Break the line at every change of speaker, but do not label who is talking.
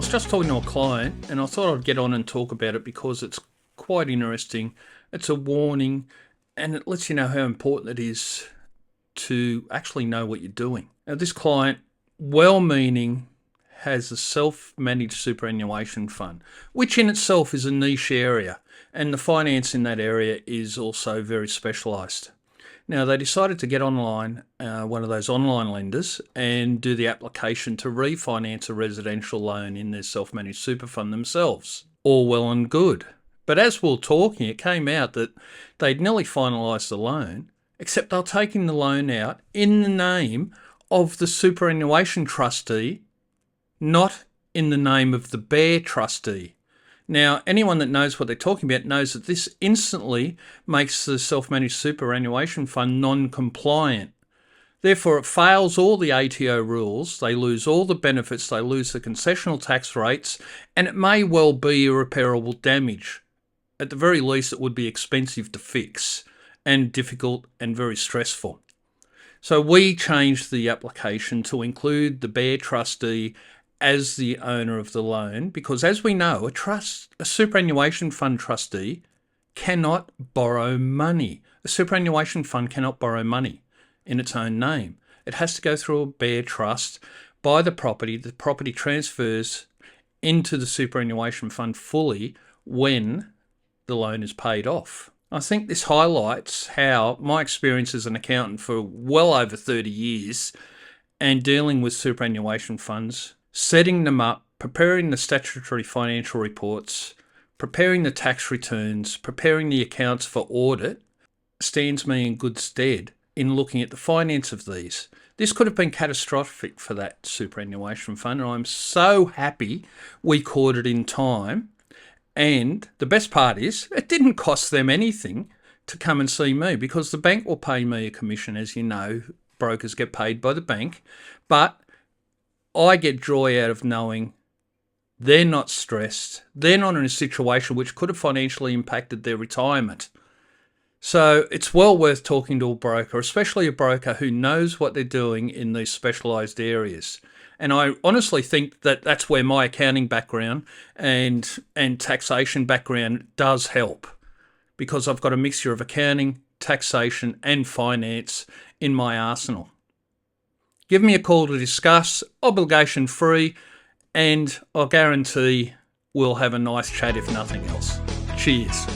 was just talking to a client and I thought I'd get on and talk about it because it's quite interesting. It's a warning and it lets you know how important it is to actually know what you're doing. Now, this client, well-meaning, has a self-managed superannuation fund, which in itself is a niche area, and the finance in that area is also very specialised. Now, they decided to get online, one of those online lenders, and do the application to refinance a residential loan in their self-managed super fund themselves. All well and good. But as we were talking, it came out that they'd nearly finalised the loan, except they were taking the loan out in the name of the superannuation trustee, not in the name of the bare trustee. Now, anyone that knows what they're talking about knows that this instantly makes the self-managed superannuation fund non-compliant. Therefore, it fails all the ATO rules, they lose all the benefits, they lose the concessional tax rates, and it may well be irreparable damage. At the very least, it would be expensive to fix and difficult and very stressful. So we changed the application to include the bare trustee as the owner of the loan, because as we know, a superannuation fund trustee cannot borrow money. A superannuation fund cannot borrow money in its own name. It has to go through a bare trust, buy the property transfers into the superannuation fund fully when the loan is paid off. I think this highlights how my experience as an accountant for well over 30 years and dealing with superannuation funds, setting them up, preparing the statutory financial reports, preparing the tax returns, preparing the accounts for audit, stands me in good stead in looking at the finance of these. This could have been catastrophic for that superannuation fund, and I'm so happy we caught it in time. And the best part is, it didn't cost them anything to come and see me, because the bank will pay me a commission. As you know, brokers get paid by the bank, but I get joy out of knowing they're not stressed. They're not in a situation which could have financially impacted their retirement. So it's well worth talking to a broker, especially a broker who knows what they're doing in these specialised areas. And I honestly think that that's where my accounting background and taxation background does help, because I've got a mixture of accounting, taxation and finance in my arsenal. Give me a call to discuss, obligation free, and I'll guarantee we'll have a nice chat if nothing else. Cheers.